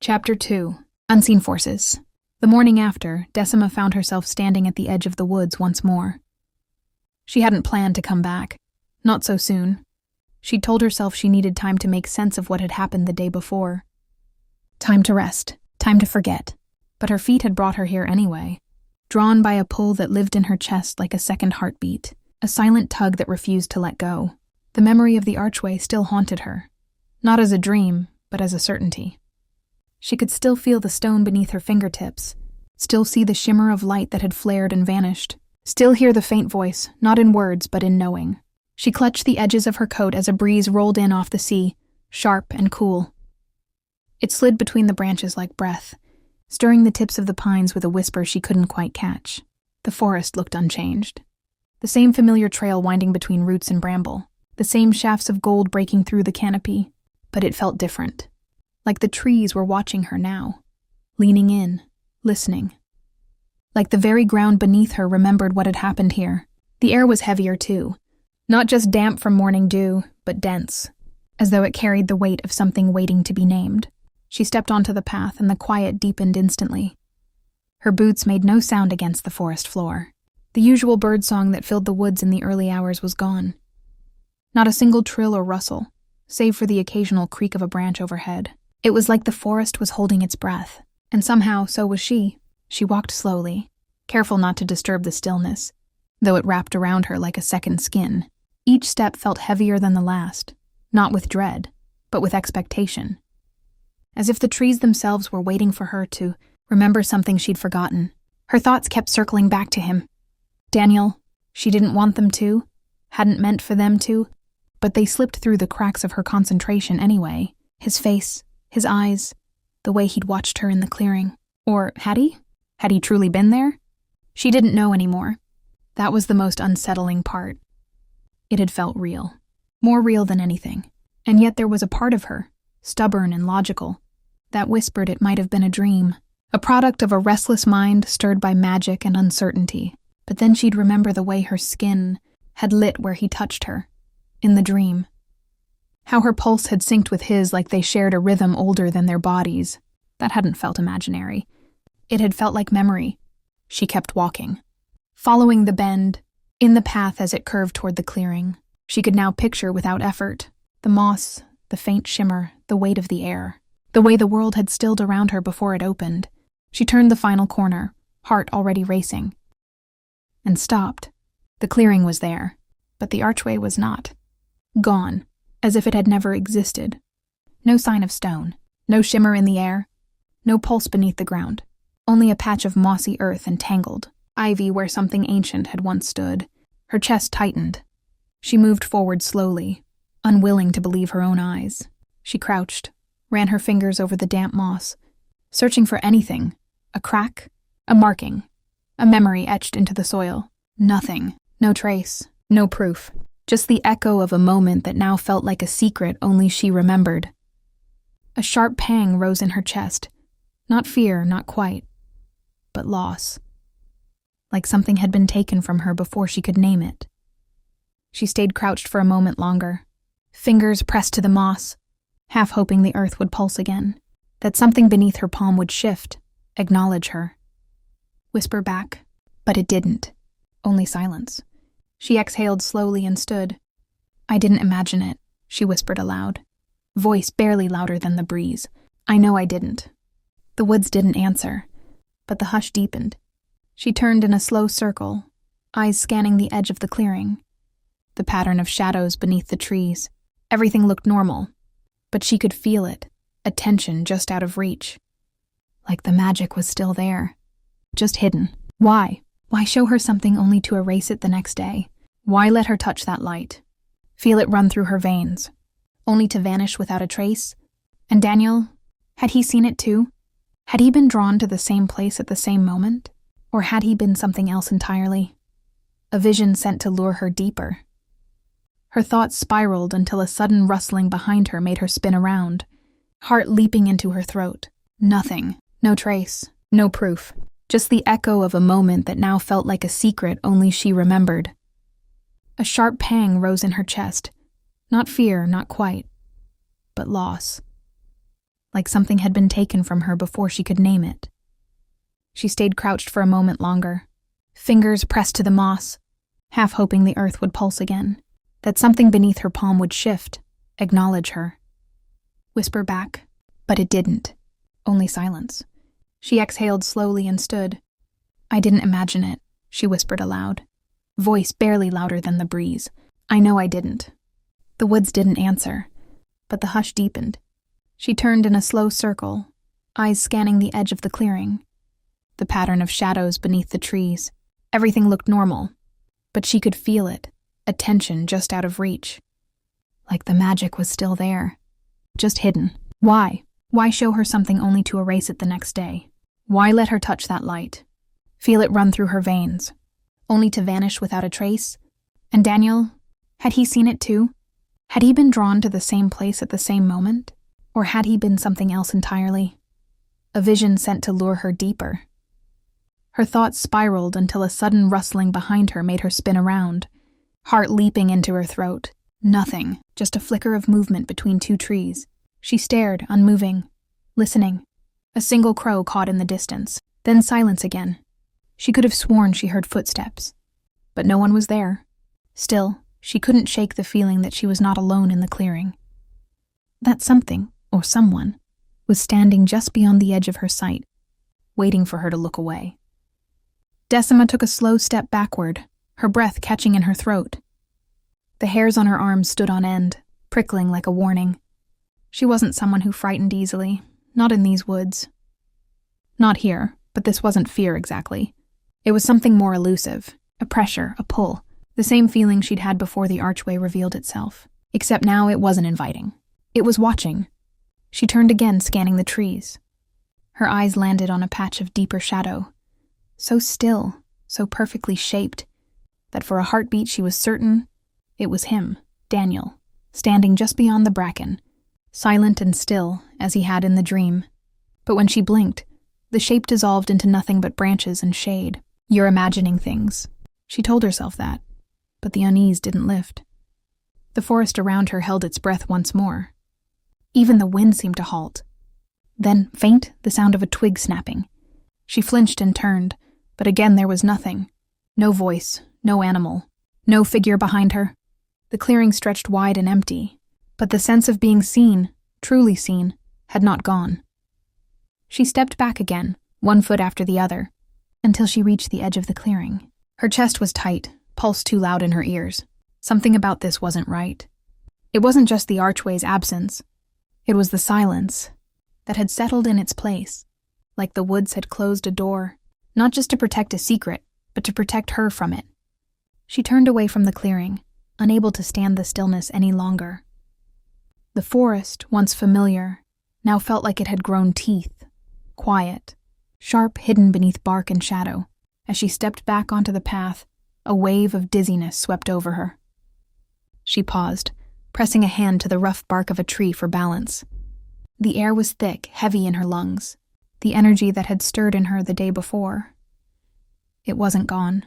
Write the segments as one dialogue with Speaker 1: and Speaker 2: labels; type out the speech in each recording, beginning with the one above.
Speaker 1: Chapter 2. Unseen Forces. The morning after, Decima found herself standing at the edge of the woods once more. She hadn't planned to come back. Not so soon. She'd told herself she needed time to make sense of what had happened the day before. Time to rest. Time to forget. But her feet had brought her here anyway, drawn by a pull that lived in her chest like a second heartbeat, a silent tug that refused to let go. The memory of the archway still haunted her, not as a dream, but as a certainty. She could still feel the stone beneath her fingertips, still see the shimmer of light that had flared and vanished, still hear the faint voice, not in words but in knowing. She clutched the edges of her coat as a breeze rolled in off the sea, sharp and cool. It slid between the branches like breath, stirring the tips of the pines with a whisper she couldn't quite catch. The forest looked unchanged. The same familiar trail winding between roots and bramble, the same shafts of gold breaking through the canopy, but it felt different. Like the trees were watching her now, leaning in, listening. Like the very ground beneath her remembered what had happened here. The air was heavier too, not just damp from morning dew, but dense, as though it carried the weight of something waiting to be named. She stepped onto the path and the quiet deepened instantly. Her boots made no sound against the forest floor. The usual birdsong that filled the woods in the early hours was gone. Not a single trill or rustle, save for the occasional creak of a branch overhead. It was like the forest was holding its breath, and somehow so was she. She walked slowly, careful not to disturb the stillness, though it wrapped around her like a second skin. Each step felt heavier than the last, not with dread, but with expectation. As if the trees themselves were waiting for her to remember something she'd forgotten. Her thoughts kept circling back to him. Daniel, she didn't want them to, hadn't meant for them to, but they slipped through the cracks of her concentration anyway. His face, his eyes, the way he'd watched her in the clearing. Or had he? Had he truly been there? She didn't know anymore. That was the most unsettling part. It had felt real. More real than anything. And yet there was a part of her, stubborn and logical, that whispered it might have been a dream, a product of a restless mind stirred by magic and uncertainty. But then she'd remember the way her skin had lit where he touched her, in the dream. How her pulse had synced with his like they shared a rhythm older than their bodies. That hadn't felt imaginary. It had felt like memory. She kept walking, following the bend, in the path as it curved toward the clearing. She could now picture without effort the moss, the faint shimmer, the weight of the air, the way the world had stilled around her before it opened. She turned the final corner, heart already racing, and stopped. The clearing was there, but the archway was not. Gone, as if it had never existed. No sign of stone, no shimmer in the air, no pulse beneath the ground, only a patch of mossy earth and tangled ivy where something ancient had once stood. Her chest tightened. She moved forward slowly, unwilling to believe her own eyes. She crouched, ran her fingers over the damp moss, searching for anything, a crack, a marking, a memory etched into the soil. Nothing, no trace, no proof. Just the echo of a moment that now felt like a secret only she remembered. A sharp pang rose in her chest. Not fear, not quite, but loss. Like something had been taken from her before she could name it. She stayed crouched for a moment longer, fingers pressed to the moss, half hoping the earth would pulse again, that something beneath her palm would shift, acknowledge her. Whisper back, but it didn't. Only silence. She exhaled slowly and stood. I didn't imagine it, she whispered aloud, voice barely louder than the breeze. I know I didn't. The woods didn't answer, but the hush deepened. She turned in a slow circle, eyes scanning the edge of the clearing, the pattern of shadows beneath the trees. Everything looked normal, but she could feel it, a tension just out of reach. Like the magic was still there, just hidden. Why? Why show her something only to erase it the next day? Why let her touch that light, feel it run through her veins, only to vanish without a trace? And Daniel, had he seen it too? Had he been drawn to the same place at the same moment? Or had he been something else entirely? A vision sent to lure her deeper. Her thoughts spiraled until a sudden rustling behind her made her spin around, heart leaping into her throat. Nothing, no trace, no proof. Just the echo of a moment that now felt like a secret only she remembered. A sharp pang rose in her chest. Not fear, not quite, but loss. like something had been taken from her before she could name it. She stayed crouched for a moment longer, fingers pressed to the moss, half hoping the earth would pulse again, that something beneath her palm would shift, acknowledge her. Whisper back, but it didn't. Only silence. She exhaled slowly and stood. I didn't imagine it, she whispered aloud, voice barely louder than the breeze. I know I didn't. The woods didn't answer, but the hush deepened. She turned in a slow circle, eyes scanning the edge of the clearing, the pattern of shadows beneath the trees. Everything looked normal, but she could feel it, a tension just out of reach. Like the magic was still there, just hidden. Why? Why show her something only to erase it the next day? Why let her touch that light, feel it run through her veins, only to vanish without a trace? And Daniel, had he seen it too? Had he been drawn to the same place at the same moment? Or had he been something else entirely? A vision sent to lure her deeper. Her thoughts spiraled until a sudden rustling behind her made her spin around, heart leaping into her throat. Nothing, just a flicker of movement between two trees. She stared, unmoving, listening. A single crow caught in the distance, then silence again. She could have sworn she heard footsteps, but no one was there. Still, she couldn't shake the feeling that she was not alone in the clearing. That something, or someone, was standing just beyond the edge of her sight, waiting for her to look away. Decima took a slow step backward, her breath catching in her throat. The hairs on her arms stood on end, prickling like a warning. She wasn't someone who frightened easily, not in these woods. Not here, but this wasn't fear exactly. It was something more elusive, a pressure, a pull, the same feeling she'd had before the archway revealed itself. Except now it wasn't inviting. It was watching. She turned again, scanning the trees. Her eyes landed on a patch of deeper shadow, so still, so perfectly shaped, that for a heartbeat she was certain it was him, Daniel, standing just beyond the bracken, silent and still as he had in the dream. But when she blinked, the shape dissolved into nothing but branches and shade. You're imagining things. She told herself that, but the unease didn't lift. The forest around her held its breath once more. Even the wind seemed to halt. Then, faint, the sound of a twig snapping. She flinched and turned, but again there was nothing. No voice, no animal, no figure behind her. The clearing stretched wide and empty, but the sense of being seen, truly seen, had not gone. She stepped back again, one foot after the other, until she reached the edge of the clearing. Her chest was tight, pulse too loud in her ears. Something about this wasn't right. It wasn't just the archway's absence. It was the silence that had settled in its place, like the woods had closed a door, not just to protect a secret, but to protect her from it. She turned away from the clearing, unable to stand the stillness any longer. The forest, once familiar, now felt like it had grown teeth, quiet, sharp, hidden beneath bark and shadow. As she stepped back onto the path, a wave of dizziness swept over her. She paused, pressing a hand to the rough bark of a tree for balance. The air was thick, heavy in her lungs, the energy that had stirred in her the day before. It wasn't gone.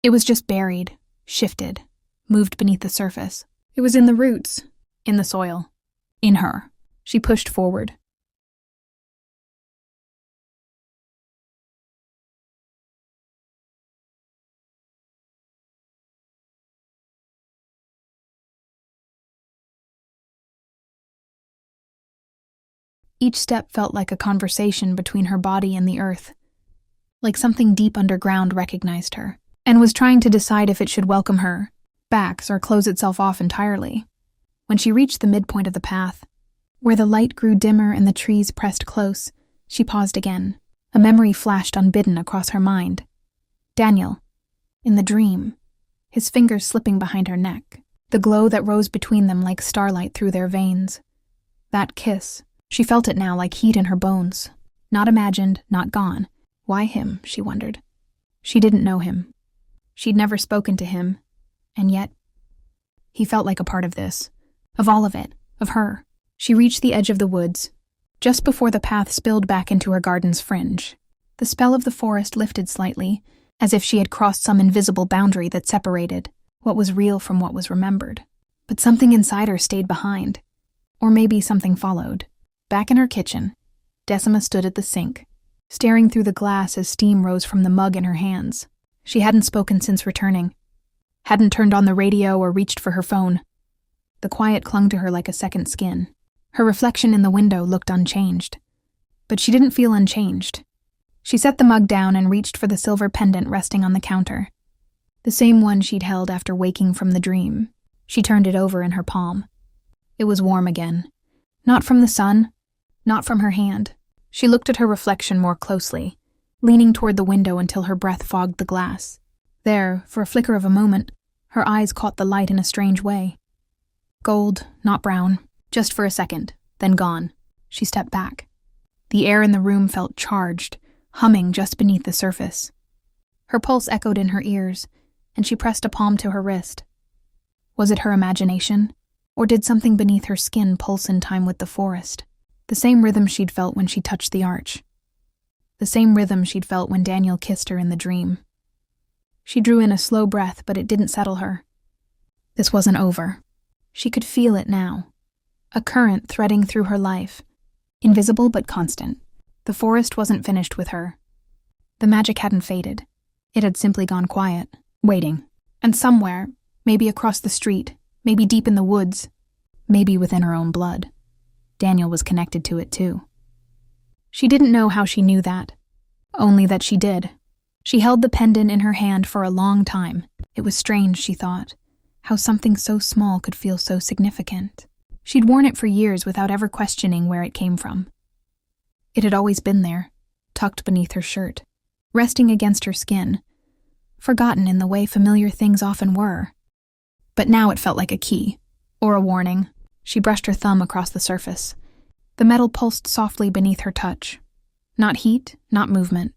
Speaker 1: It was just buried, shifted, moved beneath the surface. It was in the roots, in the soil, in her. She pushed forward. Each step felt like a conversation between her body and the earth, like something deep underground recognized her, and was trying to decide if it should welcome her back or close itself off entirely. When she reached the midpoint of the path, where the light grew dimmer and the trees pressed close, she paused again. A memory flashed unbidden across her mind. Daniel, in the dream, his fingers slipping behind her neck, the glow that rose between them like starlight through their veins. That kiss. She felt it now like heat in her bones. Not imagined, not gone. Why him, she wondered. She didn't know him. She'd never spoken to him. And yet, he felt like a part of this. Of all of it. Of her. She reached the edge of the woods, just before the path spilled back into her garden's fringe. The spell of the forest lifted slightly, as if she had crossed some invisible boundary that separated what was real from what was remembered. But something inside her stayed behind. Or maybe something followed. Back in her kitchen, Decima stood at the sink, staring through the glass as steam rose from the mug in her hands. She hadn't spoken since returning, hadn't turned on the radio or reached for her phone. The quiet clung to her like a second skin. Her reflection in the window looked unchanged. But she didn't feel unchanged. She set the mug down and reached for the silver pendant resting on the counter. The same one she'd held after waking from the dream. She turned it over in her palm. It was warm again. Not from the sun, not from her hand. She looked at her reflection more closely, leaning toward the window until her breath fogged the glass. There, for a flicker of a moment, her eyes caught the light in a strange way. Gold, not brown, just for a second, then gone. She stepped back. The air in the room felt charged, humming just beneath the surface. Her pulse echoed in her ears, and she pressed a palm to her wrist. Was it her imagination, or did something beneath her skin pulse in time with the forest? The same rhythm she'd felt when she touched the arch. The same rhythm she'd felt when Daniel kissed her in the dream. She drew in a slow breath, but it didn't settle her. This wasn't over. She could feel it now. A current threading through her life. Invisible but constant. The forest wasn't finished with her. The magic hadn't faded. It had simply gone quiet, waiting. And somewhere, maybe across the street, maybe deep in the woods, maybe within her own blood, Daniel was connected to it too. She didn't know how she knew that, only that she did. She held the pendant in her hand for a long time. It was strange, she thought, how something so small could feel so significant. She'd worn it for years without ever questioning where it came from. It had always been there, tucked beneath her shirt, resting against her skin, forgotten in the way familiar things often were. But now it felt like a key, or a warning. She brushed her thumb across the surface. The metal pulsed softly beneath her touch. Not heat, not movement.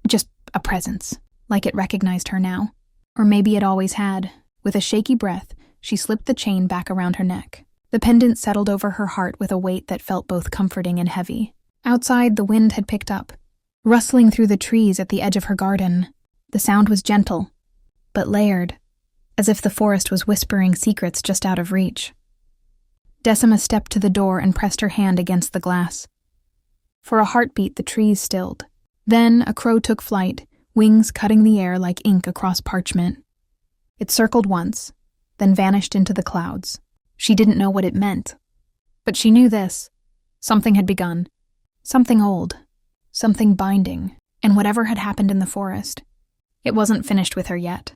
Speaker 1: Just a presence, like it recognized her now. Or maybe it always had. With a shaky breath, she slipped the chain back around her neck. The pendant settled over her heart with a weight that felt both comforting and heavy. Outside, the wind had picked up, rustling through the trees at the edge of her garden. The sound was gentle, but layered, as if the forest was whispering secrets just out of reach. Decima stepped to the door and pressed her hand against the glass. For a heartbeat, the trees stilled. Then a crow took flight, wings cutting the air like ink across parchment. It circled once, then vanished into the clouds. She didn't know what it meant. But she knew this. Something had begun. Something old. Something binding. And whatever had happened in the forest, it wasn't finished with her yet.